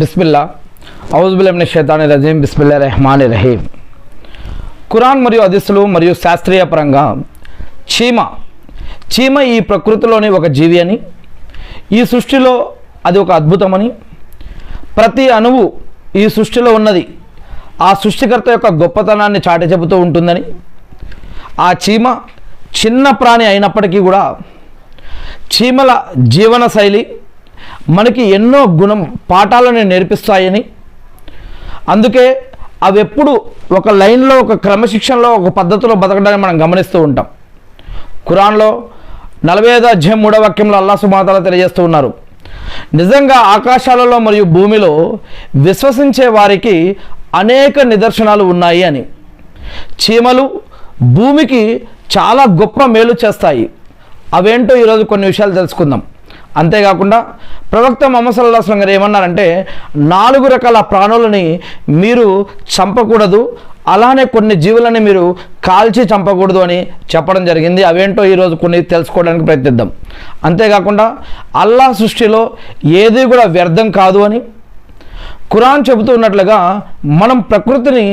బిస్మిల్లా ఔజుబిల్లాహి మినష్ షైతానిర్ రజీం బిస్మిల్లాహిర్ రహమానిర్ రహీం. ఖురాన్ మరియు హదీసులు మరియు శాస్త్రీయ పరంగా చీమ ఈ ప్రకృతిలోని ఒక జీవి అని, ఈ సృష్టిలో అది ఒక అద్భుతమని, ప్రతి అణువు ఈ సృష్టిలో ఉన్నది ఆ సృష్టికర్త యొక్క గొప్పతనాన్ని చాటి చెబుతూ ఉంటుందని, ఆ చీమ చిన్న ప్రాణి అయినప్పటికీ కూడా చీమల జీవన శైలి మనకి ఎన్నో పాఠాలను నేర్పిస్తాయని, అందుకే అవి ఎప్పుడు ఒక లైన్లో ఒక క్రమశిక్షణలో ఒక పద్ధతిలో బతకడాన్ని మనం గమనిస్తూ ఉంటాం. ఖురాన్లో 45వ అధ్యాయం 3వ వాక్యంలో అల్లాహ్ సుబ్హానహు వ తఆలా తెలియజేస్తూ ఉన్నారు, నిజంగా ఆకాశాలలో మరియు భూమిలో విశ్వసించే వారికి అనేక నిదర్శనాలు ఉన్నాయి అని. చీమలు భూమికి చాలా గొప్ప మేలు చేస్తాయి. అవేంటో ఈరోజు కొన్ని విషయాలు తెలుసుకుందాం. అంతేకాకుండా ప్రవక్త ముహమ్మద్ సల్లల్లాహు అలైహి వసల్లం గారు ఏమన్నారంటే, 4 రకాల ప్రాణులని మీరు చంపకూడదు, అలానే కొన్ని జీవులని మీరు కాల్చి చంపకూడదు అని చెప్పడం జరిగింది. అవేంటో ఈరోజు కొన్ని తెలుసుకోవడానికి ప్రయత్నిద్దాం. అంతేకాకుండా అల్లాహ్ సృష్టిలో ఏది కూడా వ్యర్థం కాదు అని ఖురాన్ చెబుతూ ఉన్నట్లుగా మనం ప్రకృతిని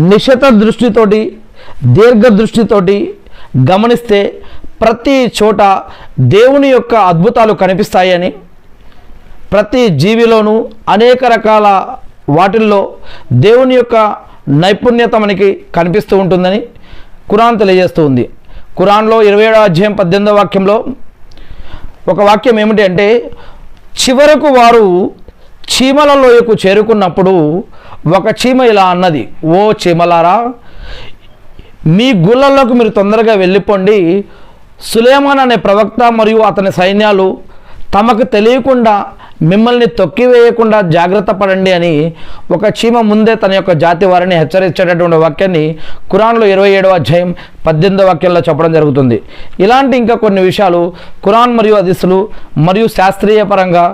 నిశిత దృష్టితోటి దీర్ఘ దృష్టితోటి గమనిస్తే ప్రతి చోట దేవుని యొక్క అద్భుతాలు కనిపిస్తాయని, ప్రతి జీవిలోనూ అనేక రకాల వాటిల్లో దేవుని యొక్క నైపుణ్యత మనకి కనిపిస్తూ ఉంటుందని ఖురాన్ తెలియజేస్తూ ఉంది. ఖురాన్లో 27వ అధ్యాయం 18వ వాక్యంలో ఒక వాక్యం ఏమిటి అంటే, చివరకు వారు చీమల లోయకు చేరుకున్నప్పుడు ఒక చీమ ఇలా అన్నది, ఓ చీమలారా, మీ గుళ్ళల్లోకి మీరు తొందరగా వెళ్ళిపోండి, సులేమాన్ అనే ప్రవక్త మరియు అతని సైన్యాలు తమకు తెలియకుండా మిమ్మల్ని తొక్కివేయకుండా జాగ్రత్త పడండి అని ఒక చీమ ముందే తన యొక్క జాతి వారిని హెచ్చరించేటటువంటి వాక్యాన్ని ఖురాన్లో 27వ అధ్యాయం 18వ వాక్యంలో చెప్పడం జరుగుతుంది. ఇలాంటి ఇంకా కొన్ని విషయాలు ఖురాన్ మరియు హదీసులు మరియు శాస్త్రీయ పరంగా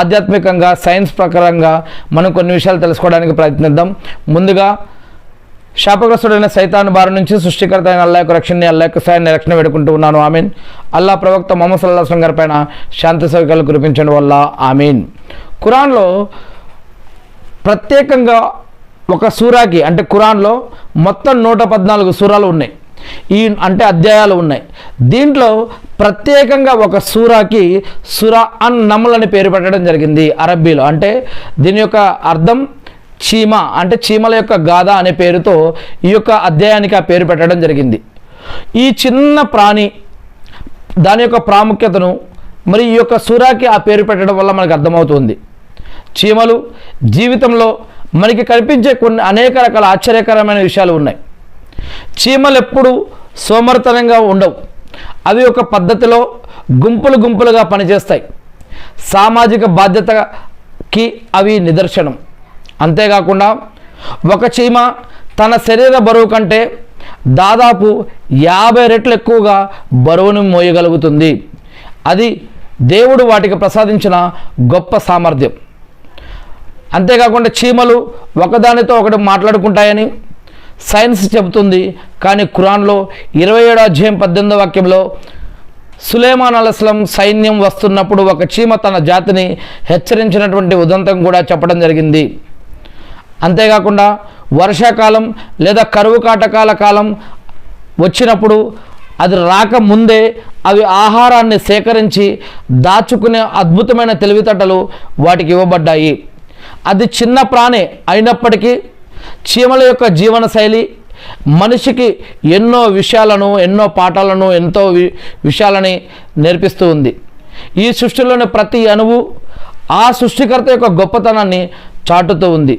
ఆధ్యాత్మికంగా సైన్స్ ప్రకారంగా మనం కొన్ని విషయాలు తెలుసుకోవడానికి ప్రయత్నిద్దాం. ముందుగా శాపగ్రస్తుడైన సైతాన్ బారి నుంచి సృష్టికర్త అయిన అల్లాహ్ యొక్క రక్షణని, అల్లాహ్ యొక్క సాయాన్ని రక్షణ వేడుకుంటూ ఉన్నాను, ఆమీన్. అల్లాహ్ ప్రవక్త ముహమ్మద్ సల్లల్లాహు అలైహి వసల్లం గారి పైన శాంతి సౌఖ్యాలు కురిపించడం వల్ల ఆమీన్. ఖురాన్లో ప్రత్యేకంగా ఒక సూరాకి అంటే ఖురాన్లో మొత్తం 114 సూరాలు ఉన్నాయి, అంటే అధ్యాయాలు ఉన్నాయి. దీంట్లో ప్రత్యేకంగా ఒక సూరాకి సూరా అన్ నమ్ల్ అని పేరు పెట్టడం జరిగింది అరబ్బీలో. అంటే దీని యొక్క అర్థం చీమ, అంటే చీమల యొక్క గాథ అనే పేరుతో ఈ యొక్క అధ్యాయానికి ఆ పేరు పెట్టడం జరిగింది. ఈ చిన్న ప్రాణి దాని యొక్క ప్రాముఖ్యతను మరి ఈ యొక్క సూరాకి ఆ పేరు పెట్టడం వల్ల మనకు అర్థమవుతుంది. చీమలు జీవితంలో మనకి కనిపించే కొన్ని అనేక రకాల ఆశ్చర్యకరమైన విషయాలు ఉన్నాయి. చీమలు ఎప్పుడు సోమరితనంగా ఉండవు, అవి ఒక పద్ధతిలో గుంపులుగా పనిచేస్తాయి. సామాజిక బాధ్యతకి అవి నిదర్శనం. అంతేకాకుండా ఒక చీమ తన శరీర బరువు కంటే దాదాపు 50 రెట్లు ఎక్కువగా బరువును మోయగలుగుతుంది. అది దేవుడు వాటికి ప్రసాదించిన గొప్ప సామర్థ్యం. అంతేకాకుండా చీమలు ఒకదానితో ఒకటి మాట్లాడుకుంటాయని సైన్స్ చెబుతుంది. కానీ ఖురాన్లో 27వ అధ్యాయం 18వ వాక్యంలో సులేమాన్ అలైహిస్సలాం సైన్యం వస్తున్నప్పుడు ఒక చీమ తన జాతిని హెచ్చరించినటువంటి ఉదంతం కూడా చెప్పడం జరిగింది. అంతేకాకుండా వర్షాకాలం లేదా కరువు కాటకాల కాలం వచ్చినప్పుడు అది రాకముందే అవి ఆహారాన్ని సేకరించి దాచుకునే అద్భుతమైన తెలివితేటలు వాటికి ఇవ్వబడ్డాయి. అది చిన్న ప్రాణి అయినప్పటికీ చీమల యొక్క జీవన శైలి మనిషికి ఎన్నో విషయాలను, ఎన్నో పాఠాలను, ఎంతో విషయాలని నేర్పిస్తూ ఉంది. ఈ సృష్టిలోని ప్రతి అణువు ఆ సృష్టికర్త యొక్క గొప్పతనాన్ని చాటుతూ ఉంది.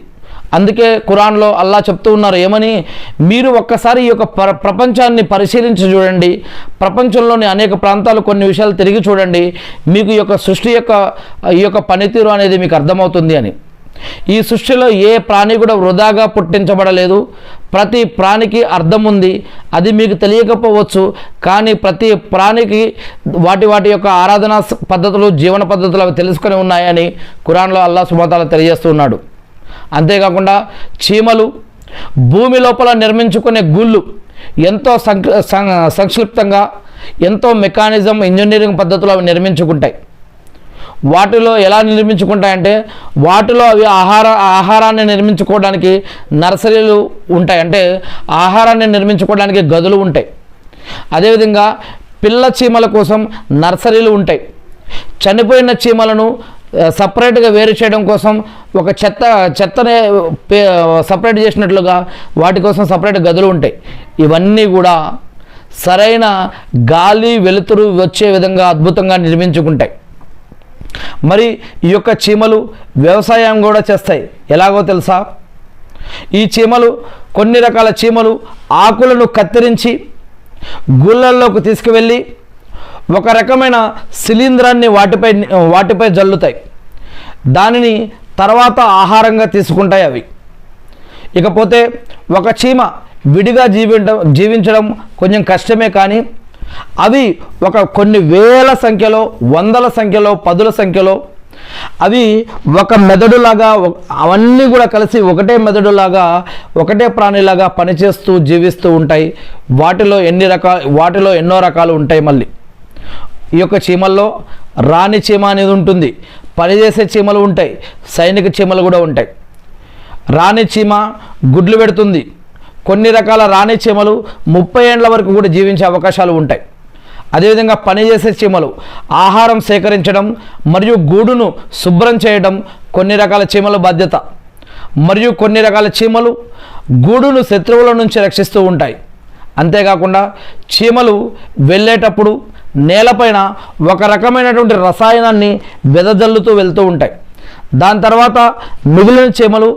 అందుకే ఖురాన్లో అల్లాహ్ చెప్తూ ఉన్నారు ఏమని, మీరు ఒక్కసారి ఈ యొక్క ప్రపంచాన్ని పరిశీలించి చూడండి, ప్రపంచంలోని అనేక ప్రాంతాలు కొన్ని విషయాలు తిరిగి చూడండి, మీకు ఈ యొక్క సృష్టి యొక్క ఈ యొక్క పనితీరు అనేది మీకు అర్థమవుతుంది అని. ఈ సృష్టిలో ఏ ప్రాణి కూడా వృధాగా పుట్టించబడలేదు. ప్రతి ప్రాణికి అర్థం ఉంది. అది మీకు తెలియకపోవచ్చు, కానీ ప్రతి ప్రాణికి వాటి యొక్క ఆరాధనా పద్ధతులు, జీవన పద్ధతులు అవి తెలుసుకొని ఉన్నాయని ఖురాన్లో అల్లాహ్ సుబ్హానహు వ తఆలా తెలియజేస్తూ ఉన్నాడు. అంతేకాకుండా చీమలు భూమి లోపల నిర్మించుకునే గూళ్ళు ఎంతో సంక్షిప్తంగా, ఎంతో మెకానిజం ఇంజనీరింగ్ పద్ధతులు అవి నిర్మించుకుంటాయి. వాటిలో ఎలా నిర్మించుకుంటాయంటే వాటిలో అవి ఆహారాన్ని నిర్మించుకోవడానికి నర్సరీలు ఉంటాయి, అంటే ఆహారాన్ని నిర్మించుకోవడానికి గదులు ఉంటాయి. అదేవిధంగా పిల్ల చీమల కోసం నర్సరీలు ఉంటాయి. చనిపోయిన చీమలను సపరేట్గా వేరు చేయడం కోసం ఒక చెత్తనే సపరేట్ చేసినట్లుగా వాటి కోసం సపరేట్ గదులు ఉంటాయి. ఇవన్నీ కూడా సరైన గాలి వెలుతురు వచ్చే విధంగా అద్భుతంగా నిర్మించుకుంటాయి. మరి ఈ యొక్క చీమలు వ్యవసాయం కూడా చేస్తాయి. ఎలాగో తెలుసా? ఈ చీమలు, కొన్ని రకాల చీమలు ఆకులను కత్తిరించి గుళ్ళల్లోకి తీసుకువెళ్ళి ఒక రకమైన శిలీంధ్రాన్ని వాటిపై జల్లుతాయి. దానిని తర్వాత ఆహారంగా తీసుకుంటాయి అవి. ఇకపోతే ఒక చీమ విడిగా జీవించడం కొంచెం కష్టమే, కానీ అవి కొన్ని వేల సంఖ్యలో, వందల సంఖ్యలో, పదుల సంఖ్యలో అవి ఒక మెదడులాగా, అవన్నీ కూడా కలిసి ఒకటే మెదడులాగా, ఒకటే ప్రాణిలాగా పనిచేస్తూ జీవిస్తూ ఉంటాయి. వాటిలో ఎన్నో రకాలు ఉంటాయి. మళ్ళీ ఈ యొక్క చీమల్లో రాణి చీమ అనేది ఉంటుంది, పనిచేసే చీమలు ఉంటాయి, సైనిక చీమలు కూడా ఉంటాయి. రాణి చీమ గుడ్లు పెడుతుంది. కొన్ని రకాల రాణి చీమలు 30 ఏళ్ల వరకు కూడా జీవించే అవకాశాలు ఉంటాయి. అదేవిధంగా పనిచేసే చీమలు ఆహారం సేకరించడం మరియు గూడును శుభ్రం చేయడం కొన్ని రకాల చీమల బాధ్యత. మరియు కొన్ని రకాల చీమలు గూడును శత్రువుల నుంచి రక్షిస్తూ ఉంటాయి. అంతేకాకుండా చీమలు వెళ్ళేటప్పుడు నేలపైన ఒక రకమైనటువంటి రసాయనాన్ని వెదజల్లుతూ వెళ్తూ ఉంటాయి. దాని తర్వాత మిగిలిన చీమలు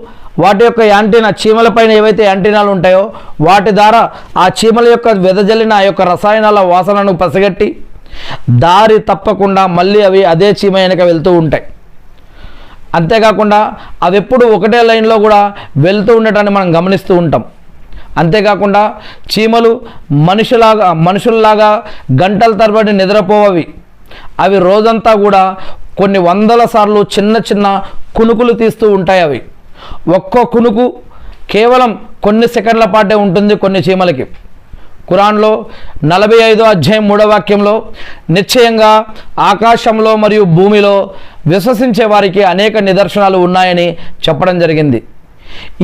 వాటి యొక్క యాంటీనా, చీమలపైన ఏవైతే యాంటీనాలు ఉంటాయో వాటి ద్వారా ఆ చీమల యొక్క వెదజల్లిన ఆ యొక్క రసాయనాల వాసనను పసిగట్టి దారి తప్పకుండా మళ్ళీ అవి అదే చీమ వెనక వెళ్తూ ఉంటాయి. అంతేకాకుండా అవి ఎప్పుడు ఒకటే లైన్లో కూడా వెళ్తూ ఉండటాన్ని మనం గమనిస్తూ ఉంటాం. అంతేకాకుండా చీమలు మనుషుల్లాగా గంటల తరబడి నిద్రపోవవి. అవి రోజంతా కూడా కొన్ని వందల సార్లు చిన్న చిన్న కునుకులు తీస్తూ ఉంటాయి. అవి ఒక్కో కునుకు కేవలం కొన్ని సెకండ్ల పాటే ఉంటుంది కొన్ని చీమలకి. ఖురాన్లో 45వ అధ్యాయం 3వ వాక్యంలో నిశ్చయంగా ఆకాశంలో మరియు భూమిలో విశ్వసించే వారికి అనేక నిదర్శనాలు ఉన్నాయని చెప్పడం జరిగింది.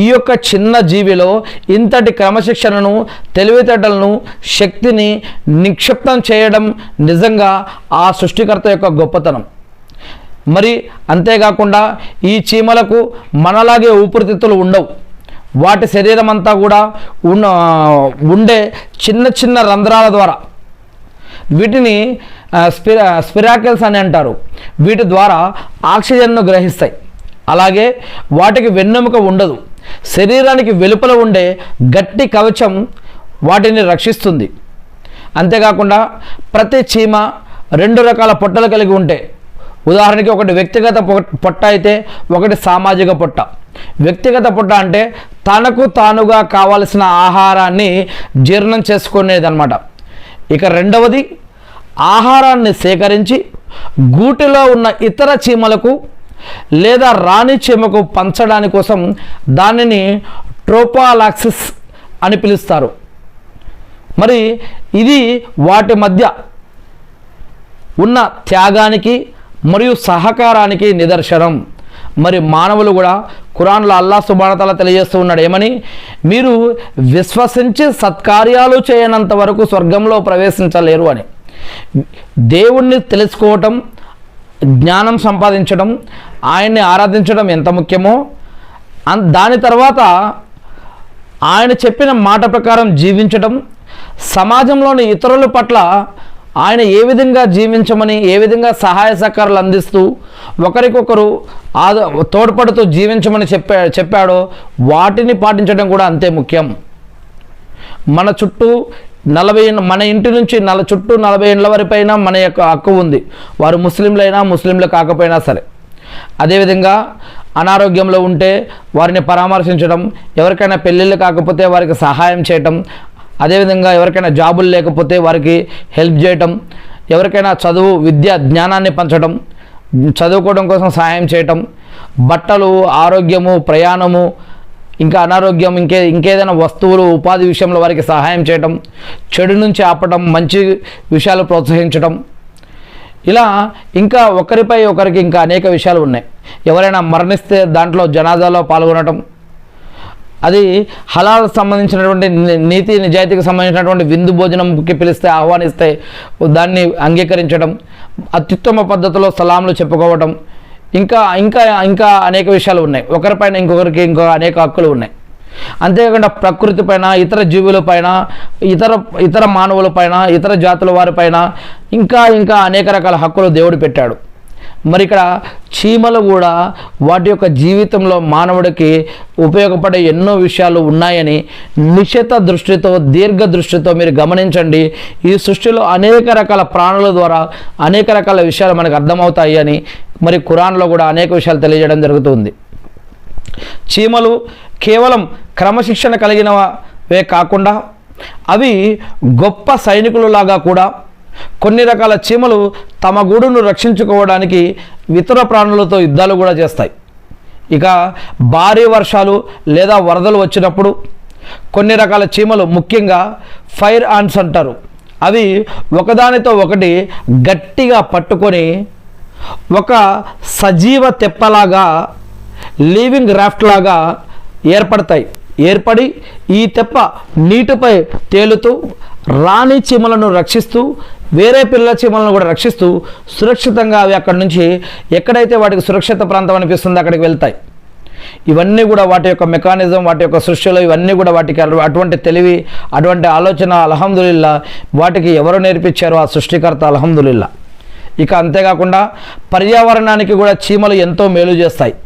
ఈ యొక్క చిన్న జీవిలో ఇంతటి క్రమశిక్షణను, తెలివితేటలను, శక్తిని నిక్షిప్తం చేయడం నిజంగా ఆ సృష్టికర్త యొక్క గొప్పతనం. మరి అంతేకాకుండా ఈ చీమలకు మనలాగే ఊపిరితిత్తులు ఉండవు. వాటి శరీరం అంతా కూడా ఉండే చిన్న చిన్న రంధ్రాల ద్వారా, వీటిని స్పిరాకిల్స్ అని అంటారు, వీటి ద్వారా ఆక్సిజన్ను గ్రహిస్తాయి. అలాగే వాటికి వెన్నెముక ఉండదు. శరీరానికి వెలుపల ఉండే గట్టి కవచం వాటిని రక్షిస్తుంది. అంతేకాకుండా ప్రతి చీమ 2 రకాల పొట్టలు కలిగి ఉంటాయి. ఉదాహరణకి ఒకటి వ్యక్తిగత పొట్ట అయితే ఒకటి సామాజిక పొట్ట. వ్యక్తిగత పొట్ట అంటే తనకు తానుగా కావలసిన ఆహారాన్ని జీర్ణం చేసుకునేదన్నమాట. ఇక రెండవది ఆహారాన్ని సేకరించి గూటిలో ఉన్న ఇతర చీమలకు లేదా రాణి చీమకు పంచడానికి కోసం దానిని ట్రోపాలాక్సిస్ అని పిలుస్తారు. మరి ఇది వాటి మధ్య ఉన్న త్యాగానికి మరియు సహకారానికి నిదర్శనం. మరి మానవులు కూడా ఖురాన్లో అల్లాహ్ సుబ్హానహు వ తఆలా తెలియజేస్తూ ఉన్నాడు ఏమని? మీరు విశ్వసించి సత్కార్యాలు చేయనంత వరకు స్వర్గంలో ప్రవేశించలేరు అని. దేవుణ్ణి తెలుసుకోవటం, జ్ఞానం సంపాదించడం, ఆయన్ని ఆరాధించడం ఎంత ముఖ్యమో దాని తర్వాత ఆయన చెప్పిన మాట ప్రకారం జీవించడం, సమాజంలోని ఇతరుల పట్ల ఆయన ఏ విధంగా జీవించమని, ఏ విధంగా సహాయ సహకారాలు అందిస్తూ ఒకరికొకరు తోడ్పడుతూ జీవించమని చెప్పాడో వాటిని పాటించడం కూడా అంతే ముఖ్యం. మన చుట్టూ మన ఇంటి నుంచి చుట్టూ 40 ఏళ్ళ వరపైన మన యొక్క హక్కు ఉంది. వారు ముస్లింలు కాకపోయినా సరే. అదేవిధంగా అనారోగ్యంలో ఉంటే వారిని పరామర్శించడం, ఎవరికైనా పెళ్ళిళ్ళు కాకపోతే వారికి సహాయం చేయటం, అదేవిధంగా ఎవరికైనా జాబులు లేకపోతే వారికి హెల్ప్ చేయటం, ఎవరికైనా చదువు, విద్య, జ్ఞానాన్ని పంచడం, చదువుకోవడం కోసం సహాయం చేయటం, బట్టలు, ఆరోగ్యము, ప్రయాణము, ఇంకా అనారోగ్యం, ఇంకేదైనా వస్తువులు, ఉపాధి విషయంలో వారికి సహాయం చేయటం, చెడు నుంచి ఆపటం, మంచి విషయాలు ప్రోత్సహించడం, ఇలా ఇంకా ఒకరికి ఇంకా అనేక విషయాలు ఉన్నాయి. ఎవరైనా మరణిస్తే దాంట్లో జనాజాలో పాల్గొనటం, అది హలాల్ సంబంధించినటువంటి నీతి నిజాయితీకి సంబంధించినటువంటి విందు భోజనంకి పిలిస్తే ఆహ్వానిస్తే దాన్ని అంగీకరించడం, అత్యుత్తమ పద్ధతిలో సలాంలు చెప్పుకోవడం, ఇంకా ఇంకా ఇంకా అనేక విషయాలు ఉన్నాయి. ఒకరిపైన ఇంకొకరికి అనేక హక్కులు ఉన్నాయి. అంతేకాకుండా ప్రకృతి పైన, ఇతర జీవులపైన, ఇతర మానవులపైన, ఇతర జాతుల వారిపైన ఇంకా అనేక రకాల హక్కులు దేవుడు పెట్టాడు. మరి ఇక్కడ చీమలు కూడా వాటి యొక్క జీవితంలో మానవుడికి ఉపయోగపడే ఎన్నో విషయాలు ఉన్నాయని నిశిత దృష్టితో, దీర్ఘ దృష్టితో మీరు గమనించండి. ఈ సృష్టిలో అనేక రకాల ప్రాణుల ద్వారా అనేక రకాల విషయాలు మనకు అర్థమవుతాయి అని మరి ఖురాన్లో కూడా అనేక విషయాలు తెలియజేయడం జరుగుతుంది. చీమలు కేవలం క్రమశిక్షణ కలిగినవే కాకుండా అవి గొప్ప సైనికులలాగా కూడా కొన్ని రకాల చీమలు తమ గూడును రక్షించుకోవడానికి ఇతర ప్రాణులతో యుద్ధాలు కూడా చేస్తాయి. ఇక భారీ వర్షాలు లేదా వరదలు వచ్చినప్పుడు కొన్ని రకాల చీమలు, ముఖ్యంగా ఫైర్ ఆంట్స్ అంటారు, అవి ఒకదానితో ఒకటి గట్టిగా పట్టుకొని ఒక సజీవ తెప్పలాగా, లివింగ్ రాఫ్ట్ లాగా ఏర్పడి ఈ తెప్ప నీటిపై తేలుతూ రాణి చీమలను రక్షిస్తూ వేరే పిల్ల చీమలను కూడా రక్షిస్తూ సురక్షితంగా అవి అక్కడి నుంచి ఎక్కడైతే వాటికి సురక్షిత ప్రాంతం అనిపిస్తుందో అక్కడికి వెళ్తాయి. ఇవన్నీ కూడా వాటి యొక్క మెకానిజం, వాటి యొక్క సృష్టిలో ఇవన్నీ కూడా వాటికి అటువంటి తెలివి, అటువంటి ఆలోచన అల్హమ్దులిల్లా వాటికి ఎవరు నేర్పించారో ఆ సృష్టికర్త అల్హమ్దులిల్లా. ఇక అంతేకాకుండా పర్యావరణానికి కూడా చీమలు ఎంతో మేలు చేస్తాయి.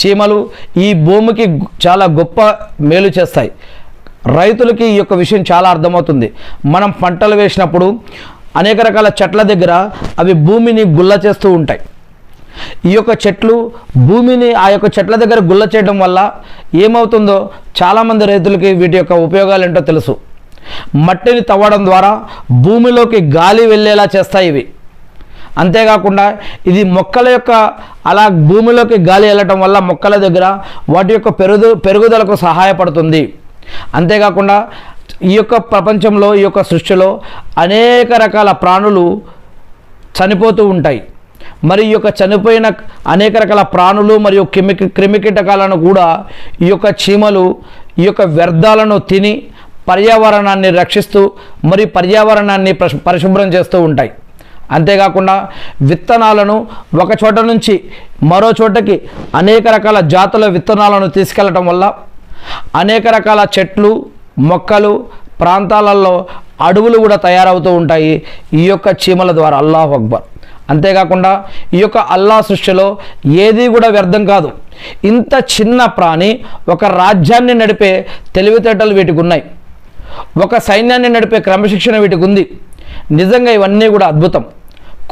చీమలు ఈ భూమికి చాలా గొప్ప మేలు చేస్తాయి. రైతులకి ఈ యొక్క విషయం చాలా అర్థమవుతుంది. మనం పంటలు వేసినప్పుడు అనేక రకాల చెట్ల దగ్గర అవి భూమిని గుల్ల చేస్తూ ఉంటాయి. ఈ యొక్క చెట్లు భూమిని ఆ యొక్క చెట్ల దగ్గర గుల్ల చేయడం వల్ల ఏమవుతుందో చాలామంది రైతులకి వీటి యొక్క ఉపయోగాలు ఏంటో తెలుసు. మట్టిని తవ్వడం ద్వారా భూమిలోకి గాలి వెళ్ళేలా చేస్తాయి ఇవి. అంతేకాకుండా ఇది మొక్కల యొక్క అలా భూమిలోకి గాలి వెళ్ళటం వల్ల మొక్కల దగ్గర వాటి యొక్క పెరుగుదలకు సహాయపడుతుంది. అంతేకాకుండా ఈ యొక్క ప్రపంచంలో, ఈ యొక్క సృష్టిలో అనేక రకాల ప్రాణులు చనిపోతూ ఉంటాయి. మరి ఈ యొక్క చనిపోయిన అనేక రకాల ప్రాణులు మరియు క్రిమికీటకాలను కూడా ఈ యొక్క చీమలు ఈ యొక్క వ్యర్థాలను తిని పర్యావరణాన్ని రక్షిస్తూ మరి పర్యావరణాన్ని పరిశుభ్రం చేస్తూ ఉంటాయి. అంతేకాకుండా విత్తనాలను ఒక చోట నుంచి మరో చోటకి అనేక రకాల జాతుల విత్తనాలను తీసుకెళ్లటం వల్ల అనేక రకాల చెట్లు, మొక్కలు, ప్రాంతాలలో అడవులు కూడా తయారవుతూ ఉంటాయి ఈ యొక్క చీమల ద్వారా. అల్లాహు అక్బర్. అంతేకాకుండా ఈ యొక్క అల్లా సృష్టిలో ఏది కూడా వ్యర్థం కాదు. ఇంత చిన్న ప్రాణి ఒక రాజ్యాన్ని నడిపే తెలివితేటలు వీటికి ఉన్నాయి. ఒక సైన్యాన్ని నడిపే క్రమశిక్షణ వీటికి ఉంది. నిజంగా ఇవన్నీ కూడా అద్భుతం.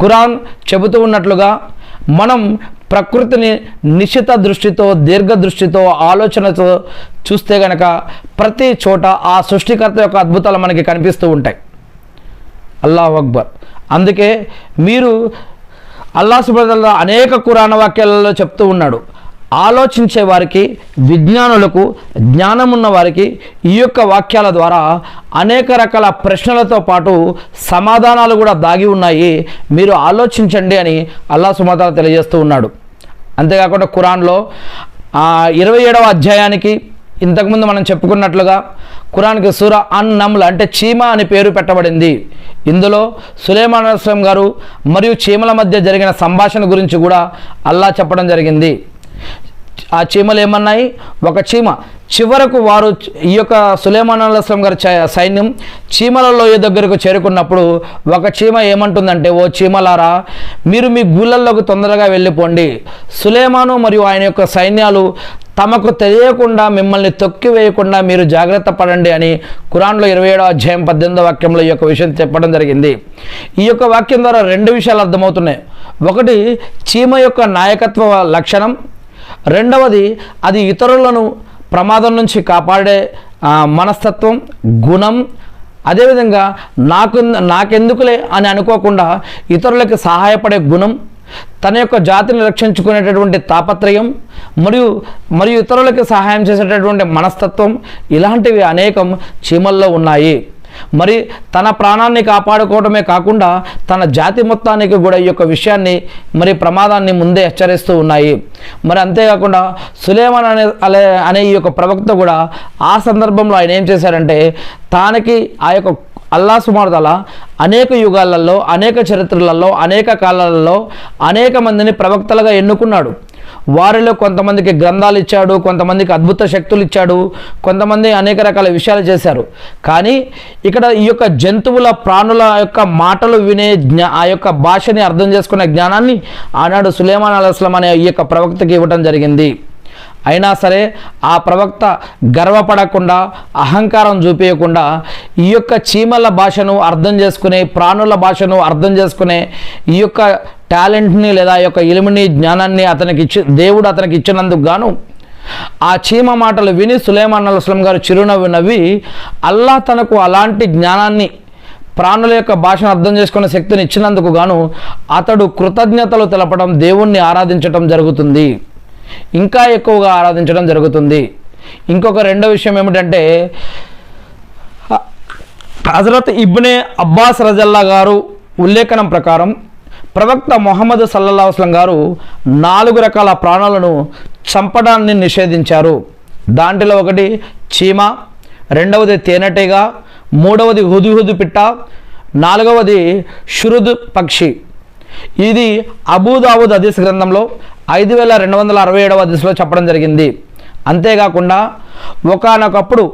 ఖురాన్ చెబుతూ ఉన్నట్లుగా మనం ప్రకృతిని నిశిత దృష్టితో, దీర్ఘ దృష్టితో, ఆలోచనతో చూస్తే గనక ప్రతి చోట ఆ సృష్టికర్త యొక్క అద్భుతాలు మనకి కనిపిస్తూ ఉంటాయి. అల్లాహు అక్బర్. అందుకే మీరు అల్లాహ్ సుబ్హానహు వ తఆలా అనేక ఖురాన్ వాక్యాలలో చెప్తూ ఉన్నాడు, ఆలోచించే వారికి, విజ్ఞానులకు, జ్ఞానమున్న వారికి ఈ యొక్క వాక్యాల ద్వారా అనేక రకాల ప్రశ్నలతో పాటు సమాధానాలు కూడా దాగి ఉన్నాయి, మీరు ఆలోచించండి అని అల్లాహ్ సుబ్హానహు వ తఆలా తెలియజేస్తూ ఉన్నాడు. అంతేకాకుండా ఖురాన్లో 27వ అధ్యాయానికి ఇంతకుముందు మనం చెప్పుకున్నట్లుగా ఖురాన్కి సూరా అన్ నమ్ల్ అంటే చీమ అని పేరు పెట్టబడింది. ఇందులో సులైమాన్ అలైహిస్సలాం గారు మరియు చీమల మధ్య జరిగిన సంభాషణ గురించి కూడా అల్లాహ్ చెప్పడం జరిగింది. ఆ చీమలు ఏమన్నాయి? ఒక చీమ చివరకు వారు ఈ యొక్క సులైమాన్ అలైహిస్సలాం గారి సైన్యం చీమల లోయ దగ్గరకు చేరుకున్నప్పుడు ఒక చీమ ఏమంటుందంటే, ఓ చీమలారా, మీరు మీ గూళ్ళల్లోకి తొందరగా వెళ్ళిపోండి, సులైమాను మరియు ఆయన యొక్క సైన్యాలు తమకు తెలియకుండా మిమ్మల్ని తొక్కివేయకుండా మీరు జాగ్రత్త పడండి అని ఖురాన్లో 27వ అధ్యాయం 18వ వాక్యంలో ఈ యొక్క విషయం చెప్పడం జరిగింది. ఈ యొక్క వాక్యం ద్వారా రెండు విషయాలు అర్థమవుతున్నాయి. ఒకటి, చీమ యొక్క నాయకత్వ లక్షణం. రెండవది, అది ఇతరులను ప్రమాదం నుంచి కాపాడే మనస్తత్వం, గుణం. అదేవిధంగా నాకెందుకులే అని అనుకోకుండా ఇతరులకు సహాయపడే గుణం, తన యొక్క జాతిని రక్షించుకునేటటువంటి తాపత్రయం, మరియు ఇతరులకి సహాయం చేసేటటువంటి మనస్తత్వం, ఇలాంటివి అనేకం చీమల్లో ఉన్నాయి. మరి తన ప్రాణాన్ని కాపాడుకోవడమే కాకుండా తన జాతి మొత్తానికి కూడా ఈ యొక్క విషయాన్ని మరి ప్రమాదాన్ని ముందే హెచ్చరిస్తూ ఉన్నాయి. మరి అంతేకాకుండా సులేమాన్ అనే ఈ యొక్క ప్రవక్త కూడా ఆ సందర్భంలో ఆయన ఏం చేశారంటే తానికి ఆ యొక్క అల్లాహ్ సుబ్హానహు వ తఆలా అనేక యుగాలలో, అనేక చరిత్రలలో, అనేక కాలాలలో అనేక మందిని ప్రవక్తలుగా ఎన్నుకున్నాడు. వారిలో కొంతమందికి గ్రంథాలు ఇచ్చాడు, కొంతమందికి అద్భుత శక్తులు ఇచ్చాడు, కొంతమంది అనేక రకాల విషయాలు చేశారు. కానీ ఇక్కడ ఈ యొక్క జంతువుల ప్రాణుల యొక్క మాటలు వినే ఆ యొక్క భాషని అర్థం చేసుకునే జ్ఞానాన్ని ఆనాడు సులేమాన్ అలైహిస్సలాం అనే ఈ యొక్క ప్రవక్తకి ఇవ్వటం జరిగింది. అయినా సరే ఆ ప్రవక్త గర్వపడకుండా, అహంకారం చూపించకుండా ఈ యొక్క చీమల భాషను అర్థం చేసుకునే, ప్రాణుల భాషను అర్థం చేసుకునే ఈ యొక్క టాలెంట్ని లేదా ఈ యొక్క ఇల్ముని, జ్ఞానాన్ని దేవుడు అతనికి ఇచ్చినందుకు గాను ఆ చీమ మాటలు విని సులేమాన్ అలైహిస్సలాం గారు చిరునవ్వు నవ్వి అల్లాహ్ తనకు అలాంటి జ్ఞానాన్ని, ప్రాణుల యొక్క భాషను అర్థం చేసుకునే శక్తిని ఇచ్చినందుకు గాను అతడు కృతజ్ఞతలు తెలపడం, దేవుణ్ణి ఆరాధించడం జరుగుతుంది, ఇంకా ఎక్కువగా ఆరాధించడం జరుగుతుంది. ఇంకొక రెండో విషయం ఏమిటంటే హజరత్ ఇబ్నే అబ్బాస్ రజల్లా గారు ఉల్లేఖనం ప్రకారం ప్రవక్త ముహమ్మద్ సల్లల్లాహు అలైహి వసల్లం గారు 4 రకాల ప్రాణులను చంపడాన్ని నిషేధించారు. దాంట్లో ఒకటి చీమ, రెండవది తేనెటీగ, మూడవది హుదుహుదు పిట్ట, 4వది షురుద్ పక్షి. ఇది అబూదావుద్ హదీస్ గ్రంథంలో 5267వ హదీస్లో చెప్పడం జరిగింది. అంతేకాకుండా ఒకానొకప్పుడు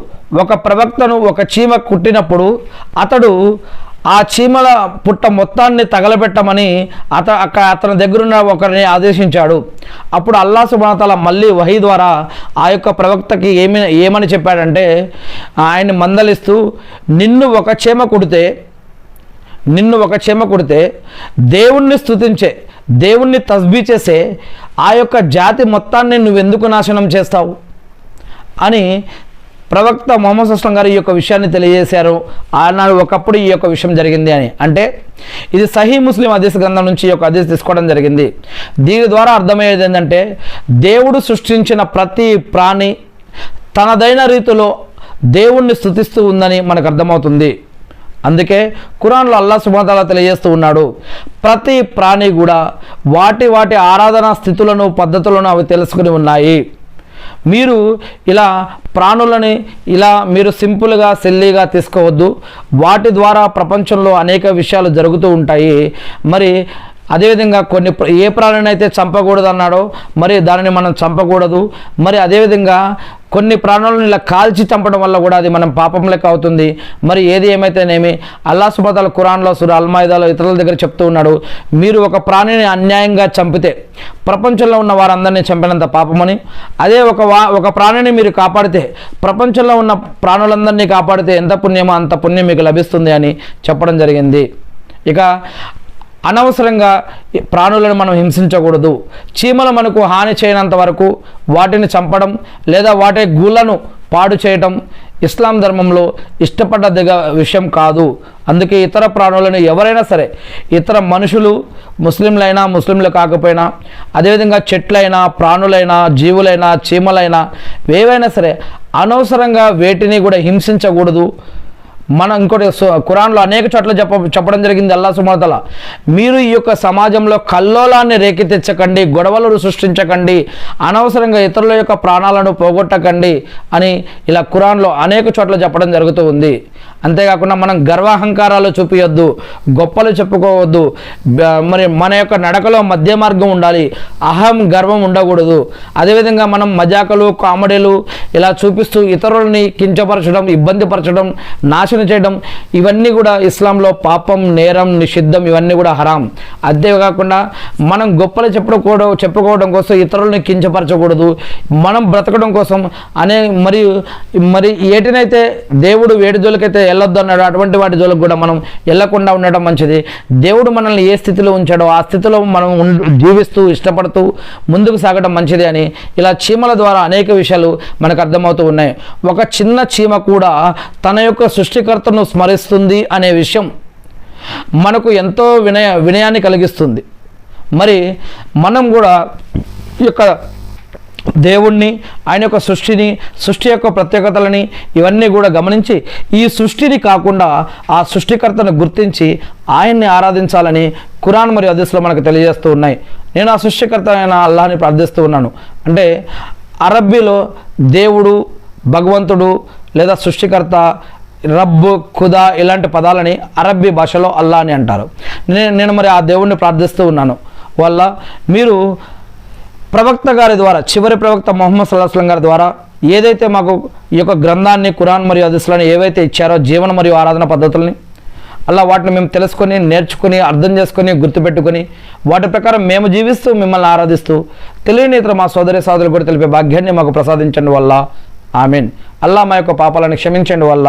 ఒక ప్రవక్తను ఒక చీమ కుట్టినప్పుడు అతడు ఆ చీమల పుట్ట మొత్తాన్ని తగలబెట్టమని అతని దగ్గరున్న ఒకరిని ఆదేశించాడు. అప్పుడు అల్లాహ్ సుబ్హానహు వ తఆలా మళ్ళీ వహీ ద్వారా ఆ యొక్క ప్రవక్తకి ఏమని చెప్పాడంటే, ఆయన్ని మందలిస్తూ నిన్ను ఒక చీమ కుడితే దేవుణ్ణి స్తుతించే, దేవుణ్ణి తస్బీ చేసే ఆ యొక్క జాతి మొత్తాన్ని నువ్వెందుకు నాశనం చేస్తావు అని ప్రవక్త ముహమ్మద్ సల్లల్లాహు గారు ఈ యొక్క విషయాన్ని తెలియజేశారు. ఆనాడు ఒకప్పుడు ఈ యొక్క విషయం జరిగింది అని. అంటే ఇది సహీ ముస్లిం హదీస్ గ్రంథం నుంచి ఈ యొక్క హదీస్ తీసుకోవడం జరిగింది. దీని ద్వారా అర్థమయ్యేది ఏంటంటే దేవుడు సృష్టించిన ప్రతి ప్రాణి తనదైన రీతిలో దేవుణ్ణి స్తుతిస్తూ ఉందని మనకు అర్థమవుతుంది. అందుకే ఖురాన్లో అల్లాహ్ సుబ్హానహు వ తఆలా తెలియజేస్తూ ఉన్నాడు, ప్రతి ప్రాణి కూడా వాటి వాటి ఆరాధనా స్థితులను, పద్ధతులను అవి తెలుసుకుని ఉన్నాయి. మీరు ఇలా ప్రాణులని మీరు సింపుల్గా, సిల్లీగా తీసుకోవద్దు. వాటి ద్వారా ప్రపంచంలో అనేక విషయాలు జరుగుతూ ఉంటాయి. మరి అదేవిధంగా ఏ ప్రాణిని అయితే చంపకూడదు అన్నాడో మరి దానిని మనం చంపకూడదు. మరి అదేవిధంగా కొన్ని ప్రాణులను ఇలా కాల్చి చంపడం వల్ల కూడా అది మనం పాపం లెక్క అవుతుంది. మరి ఏది ఏమైతేనేమి అల్లాహ్ సుబ్హానహు వ తఆలా ఖురాన్లో సూరా అల్ మాయిదాలో ఇతరుల దగ్గర చెప్తూ ఉన్నాడు, మీరు ఒక ప్రాణిని అన్యాయంగా చంపితే ప్రపంచంలో ఉన్న వారందరినీ చంపినంత పాపమని, అదే ఒక ప్రాణిని మీరు కాపాడితే ప్రపంచంలో ఉన్న ప్రాణులందరినీ కాపాడితే ఎంత పుణ్యమో అంత పుణ్యం మీకు లభిస్తుంది అని చెప్పడం జరిగింది. ఇక అనవసరంగా ప్రాణులను మనం హింసించకూడదు. చీమలు మనకు హాని చేయనంత వరకు వాటిని చంపడం లేదా వాటి గూళ్ళను పాడు చేయటం ఇస్లాం ధర్మంలో ఇష్టపడ్డ విషయం కాదు. అందుకే ఇతర ప్రాణులను ఎవరైనా సరే, ఇతర మనుషులు ముస్లింలైనా ముస్లింలు కాకపోయినా, అదేవిధంగా చెట్లైనా, ప్రాణులైనా, జీవులైనా, చీమలైనా ఏవైనా సరే అనవసరంగా వేటిని కూడా హింసించకూడదు. మనం ఇంకోటి ఖురాన్లో అనేక చోట్ల చెప్పడం జరిగింది అల్లాహ్ సుబ్హానహు వ తఆలా, మీరు ఈ యొక్క సమాజంలో కల్లోలాన్ని రేకెత్తించకండి, గొడవలను సృష్టించకండి, అనవసరంగా ఇతరుల యొక్క ప్రాణాలను పోగొట్టకండి అని ఇలా ఖురాన్లో అనేక చోట్ల చెప్పడం జరుగుతూ ఉంది. అంతేకాకుండా మనం గర్వాహంకారాలు చూపించొద్దు, గొప్పలు చెప్పుకోవద్దు. మరి మన యొక్క నడకలో మధ్య మార్గం ఉండాలి, అహం గర్వం ఉండకూడదు. అదేవిధంగా మనం మజాకలు, కామెడీలు ఇలా చూపిస్తూ ఇతరులని కించపరచడం, ఇబ్బంది పరచడం, నాశనం చేయడం ఇవన్నీ కూడా ఇస్లాంలో పాపం, నేరం, నిషిద్ధం, ఇవన్నీ కూడా హరాం. అంతేకాకుండా మనం గొప్పలు చెప్పుకోవడం కోసం ఇతరులని కించపరచకూడదు. మనం బ్రతకడం కోసం మరి ఏటినైతే దేవుడు వేడి జోలికైతే వెళ్ళొద్దు అన్నాడు అటువంటి వాటి జోలికి కూడా మనం వెళ్ళకుండా ఉండడం మంచిది. దేవుడు మనల్ని ఏ స్థితిలో ఉంచాడో ఆ స్థితిలో మనం జీవిస్తూ ఇష్టపడుతూ ముందుకు సాగడం మంచిది అని ఇలా చీమల ద్వారా అనేక విషయాలు మనకు అర్థమవుతూ ఉన్నాయి. ఒక చిన్న చీమ కూడా తన యొక్క సృష్టికర్తను స్మరిస్తుంది అనే విషయం మనకు ఎంతో వినయాన్ని కలిగిస్తుంది. మరి మనం కూడా ఈ యొక్క దేవుణ్ణి, ఆయన యొక్క సృష్టిని, సృష్టి యొక్క ప్రత్యేకతలని ఇవన్నీ కూడా గమనించి ఈ సృష్టిని కాకుండా ఆ సృష్టికర్తను గుర్తించి ఆయన్ని ఆరాధించాలని ఖురాన్ మరియు హదీస్లో మనకు తెలియజేస్తూ ఉన్నాయి. నేను ఆ సృష్టికర్త అయిన అల్లాహ్ని ప్రార్థిస్తూ ఉన్నాను. అంటే అరబ్బీలో దేవుడు, భగవంతుడు లేదా సృష్టికర్త, రబ్బ్, ఖుదా ఇలాంటి పదాలని అరబ్బీ భాషలో అల్లా అని అంటారు. నేను మరి ఆ దేవుణ్ణి ప్రార్థిస్తూ ఉన్నాను. వల్ల మీరు ప్రవక్త గారి ద్వారా, చివరి ప్రవక్త ముహమ్మద్ సల్లల్లాహు అలైహి వసల్లం గారి ద్వారా ఏదైతే మాకు ఈ యొక్క గ్రంథాన్ని, ఖురాన్ మరియు హదీస్లను ఏవైతే ఇచ్చారో జీవన మరియు ఆరాధన పద్ధతుల్ని, అలా వాటిని మేము తెలుసుకొని, నేర్చుకుని, అర్థం చేసుకొని, గుర్తుపెట్టుకొని వాటి ప్రకారం మేము జీవిస్తూ మిమ్మల్ని ఆరాధిస్తూ తెలియని ఇతర మా సోదరి సోదరులు కూడా తెలిపే భాగ్యాన్ని మాకు ప్రసాదించండి వల్ల ఆమీన్. అల్లా మా యొక్క పాపాలను క్షమించండి వల్ల,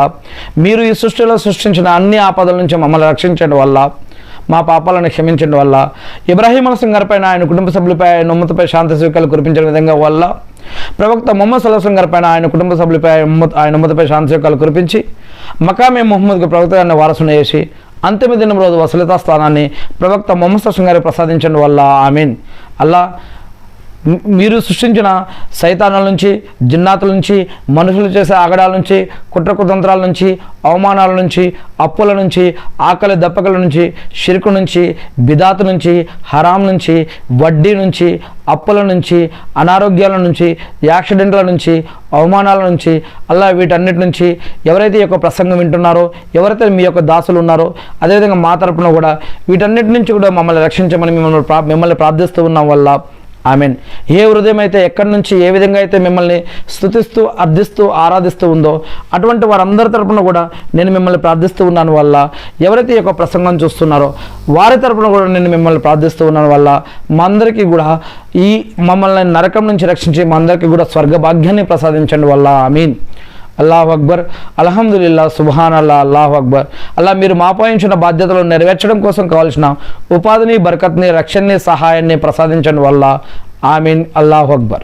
మీరు ఈ సృష్టిలో సృష్టించిన అన్ని ఆపదల నుంచి మమ్మల్ని రక్షించండి వల్ల, మా పాపాలను క్షమించండి వల్ల, ఇబ్రాహీం అలైహిస్సలాం గారిపైన, ఆయన కుటుంబ సభ్యులపై, ఆయన ఉమ్మతిపై శాంతి స్వీకారాలు కురిపించిన విధంగా వల్ల, ప్రవక్త ముహమ్మద్ సల్లల్లాహు అలైహి వసల్లం గారిపైన, ఆయన కుటుంబ సభ్యులపై, ఆయన ఉమ్మతిపై శాంతి స్వీకారాలు కురిపించి మకామే ముహమ్మద్కు ప్రవక్త గారిని వారసును చేసి అంతిమ దినం రోజు వసలితా స్థానాన్ని ప్రవక్త ముహమ్మద్ సల్లల్లాహు అలైహి వసల్లం గారికి ప్రసాదించండి వల్ల ఆమీన్. అల్లా మీరు సృష్టించిన సైతానాల నుంచి, జిన్నాతుల నుంచి, మనుషులు చేసే ఆగడాల నుంచి, కుట్ర కుతంత్రాల నుంచి, అవమానాల నుంచి, అప్పుల నుంచి, ఆకలి దప్పకల నుంచి, షిర్కు నుంచి, బిదాతు నుంచి, హరాం నుంచి, వడ్డీ నుంచి, అప్పుల నుంచి, అనారోగ్యాల నుంచి, యాక్సిడెంట్ల నుంచి, అవమానాల నుంచి, అలా వీటన్నిటి నుంచి ఎవరైతే ఈ యొక్క ప్రసంగం వింటున్నారో, ఎవరైతే మీ యొక్క దాసులు ఉన్నారో, అదేవిధంగా మా తరపున కూడా వీటన్నిటి నుంచి కూడా మమ్మల్ని రక్షించమని మిమ్మల్ని ప్రార్థిస్తూ ఉన్నాం వల్ల ఆమీన్. ఏ హృదయం అయితే ఎక్కడి నుంచి ఏ విధంగా అయితే మిమ్మల్ని స్తుతిస్తూ, అర్థిస్తూ, ఆరాధిస్తూ ఉందో అటువంటి వారందరి తరపున కూడా నేను మిమ్మల్ని ప్రార్థిస్తూ ఉన్నాను వల్ల, ఎవరైతే ఈ యొక్క ప్రసంగం చూస్తున్నారో వారి తరపున కూడా నేను మిమ్మల్ని ప్రార్థిస్తూ ఉన్నాను వల్ల, మా అందరికీ కూడా ఈ మమ్మల్ని నరకం నుంచి రక్షించి మా అందరికీ కూడా స్వర్గ భాగ్యాన్ని ప్రసాదించండి వల్ల ఆమీన్. అల్లాహు అక్బర్, అల్హమ్దులిల్లా, సుబ్హానల్లా, అల్లాహు అక్బర్. అలా మీరు మాపాయించిన బాధ్యతలను నెరవేర్చడం కోసం కావాల్సిన ఉపాధిని, బరకత్ని, రక్షణని, సహాయాన్ని ప్రసాదించండి వల్ల ఆమీన్. అల్లాహు అక్బర్.